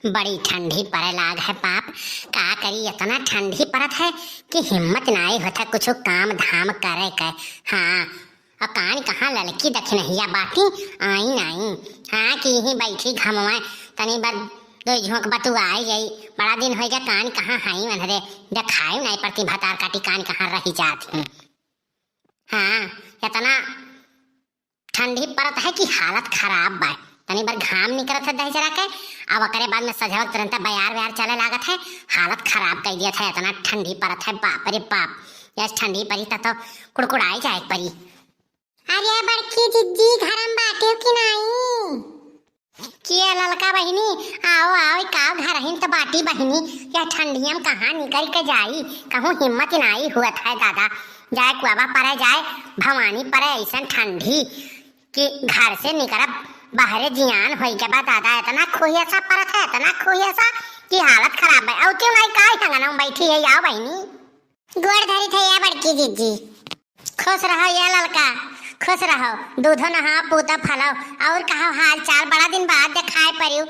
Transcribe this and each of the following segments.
बड़ी ठंडी पड़े लाग है बाप। का करी इतना ठंडी पड़त है कि हिम्मत नहीं होता कुछ काम धाम करे के। हाँ और कान कहाँ ललकी दखनहिया बाटी आई नहीं। हाँ कि ही बैठी घमवा तनी बार दो झोंक बतू आई गई। बड़ा दिन हो गया कान कहाँ हाई मनहरे देखाई नहीं पड़ती भतार काटी कान कहाँ रही जाती। हाँ इतना ठंडी पड़त है कि हालत खराब बा। तनी बार घाम निकलत है दही जरा के अब ओकरे बाद में सजवत तुरंत बयार व्यार चले लागत है। हालत खराब कर दिया था। इतना ठंडी पड़त है बाप रे बाप। यस ठंडी पड़ी तो कुड़कुड़ाई जाए पड़ी। अरे बड़की जिज्जी घरम बाटे कि नहीं? किया ललका बहिनी आओ आओ का घर हिन तो बाटी बहिनी। या ठंडियम कहाँ निकल के जाई कहूँ हिम्मत नहीं हुआ था दादा। जाए कुआबा परे जाए भवानी परे ऐसा ठंडी कि घर से निकल बाहरे जियान हो गया दादा। इतना खोहिया परत है इतना खोहिया कि हालत खराब है। और क्यों नहीं का हंगना बैठी है आओ बहिनी गोड़ धरी थे या बड़की जीजी। खुश रहो या ललका खुश रहो दूधो नहा पूता फलो और कहो हाल चाल बड़ा दिन बाद दिखाए परियो।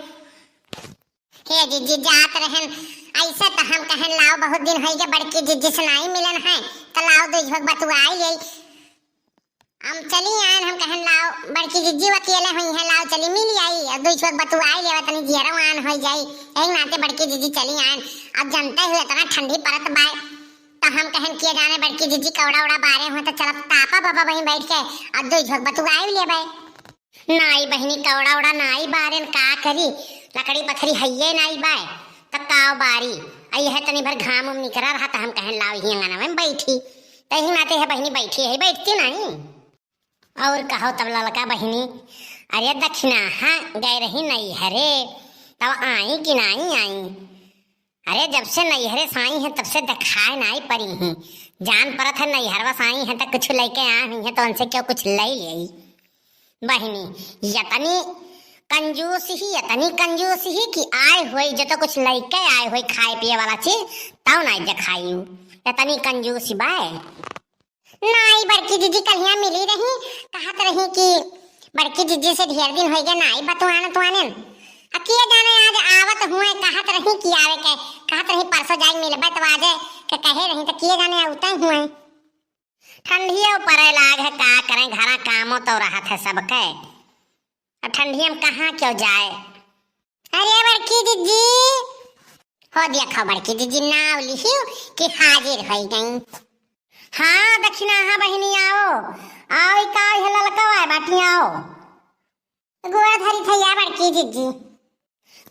हे जीजी जात रहन ऐसा तो हम कहन लाओ बहुत दिन हो गया बड़की जीजी से नहीं मिलन है तो लाओ दो झोंक बतुआई गई। हम चली आए हम कहन लाओ बड़की जिज्जी अकेले हुई है लाओ चली मिली आई और दो छोक बतुआई लेवा तनी जियरवान हो जाई। एक नाते बड़की जिज्जी चली आए। अब जानते हुए इतना ठंडी पड़त बाय तो हम कहन किए जाने बड़की जिज्जी कौड़ा उड़ा बारे हो तो चल तापा बाबा वहीं बैठ के और दो छोक बतुआई लेबे। नाई बहिनी कौड़ा उड़ा नाई बारेन का करी लकड़ी पथरी हइये नाई बाय तो काव बारी आई है तनी भर घाम उम निकरा रहा तो हम कहन लाओ ही अंगना में बैठी तही नाते है बहिनी बैठी है बैठती नहीं। और कहो तब ललका बहिनी अरे दक्षिणा हाँ गए रही नैहरे तब आई कि नहीं आई? अरे जब से नैहरे साई है तब से दिखाए नहीं पड़ी ही। जान परत है नैहरवा साई है तो कुछ लेके आ हुई है तो उनसे क्यों कुछ ले ली बहिनी। यतनी कंजूस ही कि आए हुए जो तो कुछ लेके आए हुए खाए पिए वाला चीज तब नहीं दिखाई यतनी कंजूस बाय। नाई बड़की जीजी कल यहाँ मिली रही कहत रही कि बड़की जीजी से ढेर दिन हो गया नाई बतवाना तुआने अकिए जाने आज आवत हुए कहत रही कि आवे के कहत रही परसों जाई मिलबे तो आजे के कहे रही तो किए जाने उतै हुए। ठंडियों परे लाग है का करें घरा कामों तो रहत है सबके ठंडियों में कहाँ क्यों जाए। अरे बड़की जीजी हो देखो बड़की जीजी नाव लिखियो कि हाजिर हो गई। हाँ दक्षिणा हाँ बहिनी आओ आओ का है ललका है बाटी आओ गोड़ धरी थैया बड़की जिज्जी।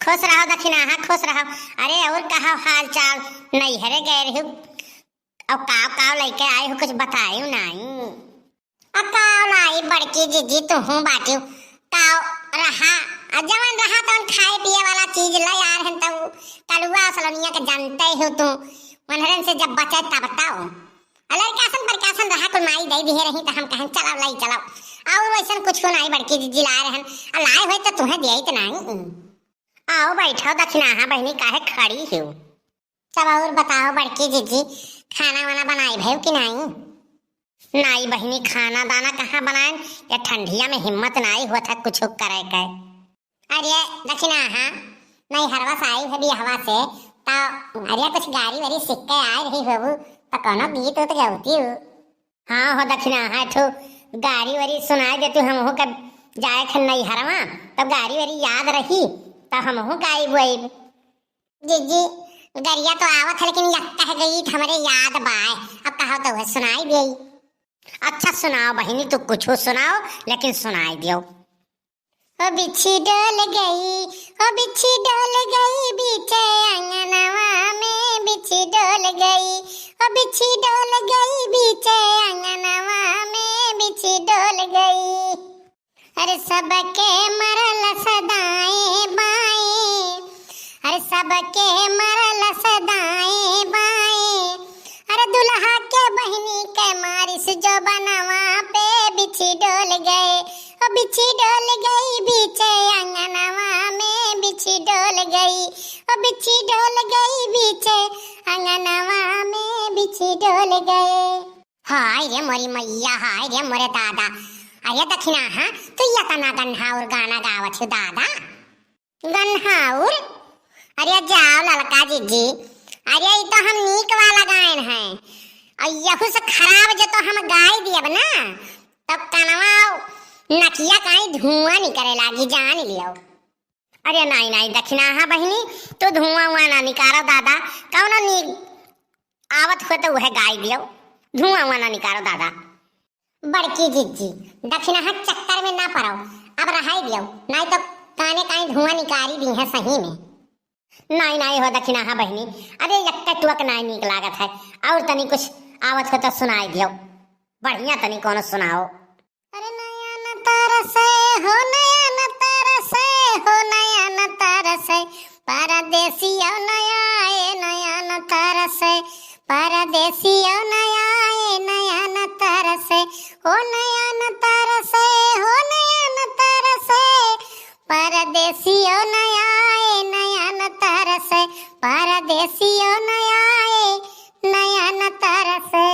खुश रहो दक्षिणा हाँ खुश रहो। अरे और कहा हाल चाल नहीं हरे गए रहो और काव काव लेके आए हो कुछ बतायो नहीं। अब काव लाई बड़की जिज्जी तू हूँ बाटी काव रहा जवान रहा तो खाए पिए वाला चीज ला यार है तो कलुआ सलोनिया के जानते हो तू मनहरन से जब बचे तब बताओ अलरकासन परकासन रहा कुल माई दई दिहे रही तो हम कहन चलाओ लाई चलाओ और वैसा कुछ नहीं बड़की जीजी ला रहन लाए हुए तो तुम्हें दिए तो नहीं। आओ बैठो दक्षिणा हाँ बहनी काहे खड़ी हो सब और बताओ बड़की जीजी खाना वाना बनाई भैव कि नहीं? नहीं बहनी खाना दाना कहाँ बनाए या ठंडिया में हिम्मत नहीं हुआ था कुछ करे के। अरे दक्षिणा हाँ नहीं हरवा से आई है भी हवा से तो अरे कुछ गाड़ी वारी सीख के आ रही हो तो कौनो गीत तो गाती हो। हाँ हो दक्षिणा हाँ ठो गाड़ी वारी सुनाई देती हम हो कब जाए थे नहीं हरवा तब गाड़ी वारी याद रही तो हम हो गाई बुआई जीजी गरिया तो आवत है लेकिन यक्का है गई हमारे याद बाय अब कहो तो वह सुनाई दे। अच्छा सुनाओ बहिनी तू कुछ सुनाओ लेकिन सुनाई दियो। ओ बिच्छी डोल गई बीचे अंगनवा में बिच्छी डोल गई बिच्छी डोल गई बीचे अंगनवा में बिच्छी डोल गई। अरे सबके मरल सदाए बाए अरे सबके मरल सदाए बाए अरे दुल्हा के बहनी के मारिस जो बनवा पे बिच्छी डोल गए बिच्छी डोल गई बीचे अंगनवा में बिच्छी डोल गई बिच्छी डोल गई बीचे अंगनवा में बिच्छी डोल गए। हाय रे मोरी मैया हाय रे मोरे दादा। अरे दक्षिणा हाँ तो यतना गन्हाउर गाना गावत हो दादा गन्हाउर का जी। अरे ये तो हम नीक वाला गायन है और यहू से खराब जो तो हम गाय दियब ना तब कनवा नकिया कहीं धुआं नहीं करे लागी, जान लियो। अरे नहीं नहीं दक्षिणा हाँ बहनी, तो धुआं हुआ ना निकारो दादा, कौन नी आवत हो तो वह गाय दियो, धुआं हुआ ना निकारो दादा। बड़की जी दक्षिणा हाँ चक्कर में ना पड़ो, अब रहाई दियो, नहीं तो काने कहीं धुआं निकारी दी है सही में। नहीं नहीं हो दक्षिणा हाँ बहनी, अरे यक्का टुक नहीं नीक लागत है, और तनी कुछ आवत हो तो सुनाई दियो, बढ़िया तनी कौन सुनाओ। अरे नया न तरसे हो, नया न तरसे हो, नया न तरसे परदेसिया नया आए, नया न तरसे परदेसिया नया आए, नया न तरसे हो, नया न तरसे हो, नया न तरसे परदेसिया नया आए, नया न तरसे परदेसिया नया आए, नया न तरसे।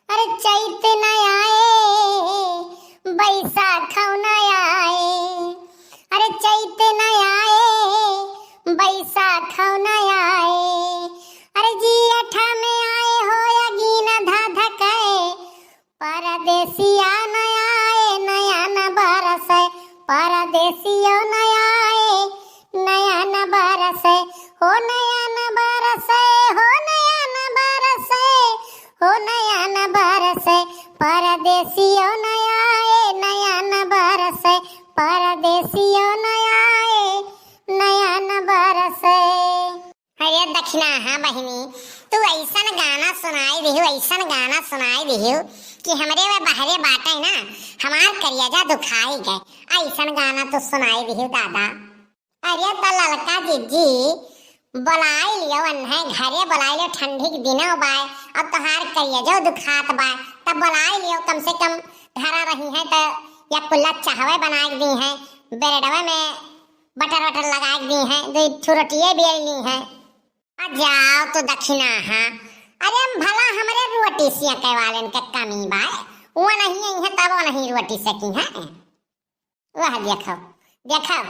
अरे चैत न आए, बैसाख न आए, अरे चैत न आए, बैसाख न आए, अरे जेठ में आए हो या गीना धधकाए, परदेसिया न आए, नया न बरसे परदेसिया न आए, नया न बरसे हो, नया न बरसे हो, नया न बरसे हो, नया न बरसे परदेसिया न आए, नया न बरसे परदेसिया न आए, नया न बरसे। अरे दक्षिणा हाँ बहनी, तू ऐसा गाना सुनाई दिहु, ऐसा गाना सुनाई दिहु कि हमरे वे बहरे बाटे ना हमार करियाजा दुखाई गए, ऐसा गाना तो सुनाई दिहु दादा। अरे तो ललका जी बुलाई लियो, अन्हे घरे बुलाई लियो, ठंडी के दिनों बाय, अब तोहार करियाजा दुखात बाय, तब बुलाई लियो, कम से कम घरा रही है तो या कुल्ला चाहवे बना दी है, ब्रेडवे में बटर वटर लगा दी है, दो छुरटिए बेलनी है। जाओ तो दक्षिणा हाँ, अरे भला हमारे रोटी सिया कहवालन के कमी बाय, वो नहीं है तब वो नहीं रोटी सकी है, वह देखो देखो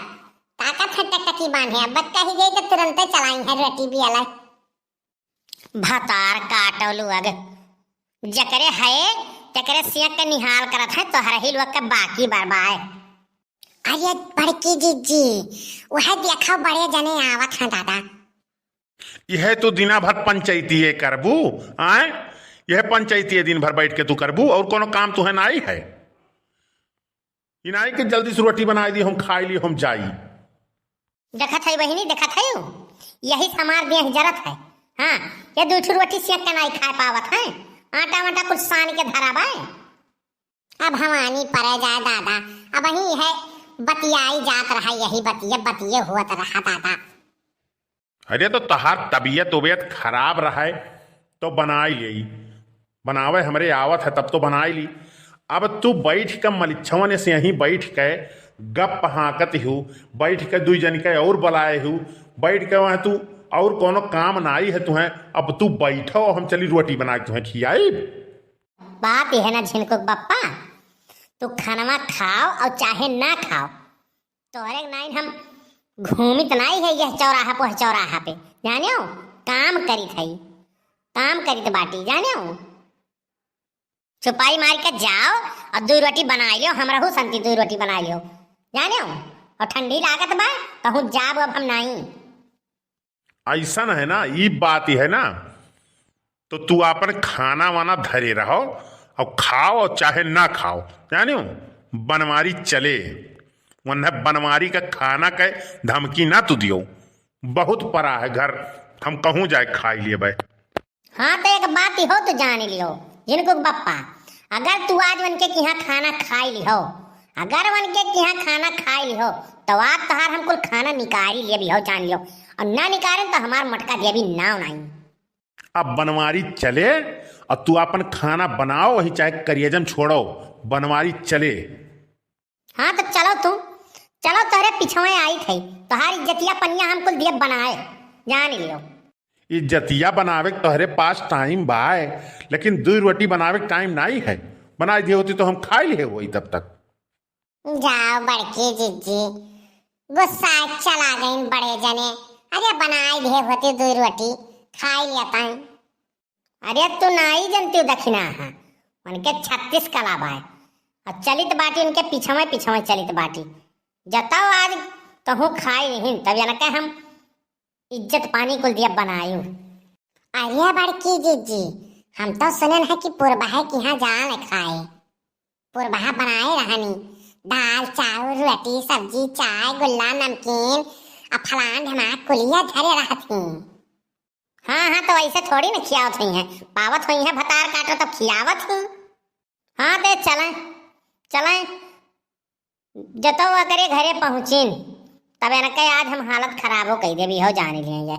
ताकत है टकटकी बांधे, अब बच्चा ही गई तो तुरंत चलाई है रोटी भी अलग। भतार काटलू अग जकरे है तकरे सिया के निहाल करत है, तो हर ही लोग के बाकी बरबाए। अरे बड़की जी वह देखो बड़े जने आवत हैं दादा। यह तो दिना भर पंचायती है करबू, आए यह पंचायती दिन भर बैठ के तू करबू, और कोनो काम तुहे नाई है, इनाई के जल्दी से रोटी बनाई दी, हम खाई ली, हम जाई। देखत है बहिनी, देखत है यही समार देह जरत है, हाँ ये दूठी रोटी सेक के नहीं खा पावत है, आटा वाटा कुछ सान के धरा बाय। अब हमानी परे जाए दादा, अब वही है बतियाई जात रहा, यही बतिये हुआ रहा दादा। अरे तो तहार तबीयत उबियत खराब रहा है तो बनाई ली, बनावे हमरे आवत है तब तो बनाई ली। अब तू बैठ कर मलिच्छवन से यहीं बैठ के गप हाँकत हूँ, बैठ के दुई जन के और बुलाए हूँ, बैठ के वहाँ तू और कोनो काम नाई है तुम्हें, अब तू बैठो हम चली रोटी बना के तुम्हें खियाई। बात यह है ना झिनकुक बप्पा, तू खाना खाओ और चाहे ना खाओ, तोहरे नाइन हम घूमित नहीं है यह चौराहा पर चौराहा पे, जाने हो काम करी थई, काम करी तो बाटी जाने हो, छुपाई मार के जाओ और दो रोटी बना लियो, हमरा हो संती दो रोटी बना लियो, जाने हो, और ठंडी लागत बा कहूँ जाब अब हम नहीं। ऐसा है ना, ये बात ही है ना, तो तू अपन खाना वाना धरे रहो और खाओ और चाहे ना खाओ, जाने हो बनवारी चले, वरना बनवारी का खाना के धमकी ना तू दियो, बहुत परा है घर, हम कहूँ जाए खाई लिए भाई। हाँ तो एक बात ही हो तो जान लियो जिनको बप्पा, अगर तू आज उनके यहाँ खाना खाई ली हो, अगर उनके यहाँ खाना खाई ली हो तो आज तहार हमको खाना निकारी लिए भी हो, जान लियो, और ना निकालें तो हमार मटका दिया भी ना नहीं। अब बनवारी चले और तू अपन खाना बनाओ, वही चाहे करियजम छोड़ो, बनवारी चले। हाँ तो चलो तुम चलो, तोहरे पिछुए आई थी, तोहार इज्जतिया पनिया हमको दिए बनाए, जान लियो। इज्जतिया बनावे तोहरे पास टाइम बाय, लेकिन दो रोटी बनावे टाइम नहीं है, बना दी होती तो हम खा लिए वही तब तक। जाओ बड़की जीजी, गुस्सा चला गई बड़े जने, अरे बनाई दे होती 2 रोटी खाई लिया ताई। अरे तू नहीं जानती दक्षिणा है उनके 36 कला भाई और चलित बाटी उनके पीछे चलित बाटी जताओ आज कहूँ खाई नहीं तब जाना के हम इज्जत पानी कुल दिया बनायू। अरे बड़की जीजी हम तो सुने है कि पुरबहा के यहाँ जान खाए पुरबहा बनाए रहनी दाल चावल रोटी सब्जी चाय गुल्ला नमकीन और फलान ढमाक कुलिया धरे रहती। हाँ तो ऐसे थोड़ी ना खियावत हुई है पावत हुई है भतार काटो तब खियावत ही। हाँ तो चलें जतो करे घरे पहुँचीन तब एनके आज हम हालत खराब हो कही दे भी हो जाने लिए।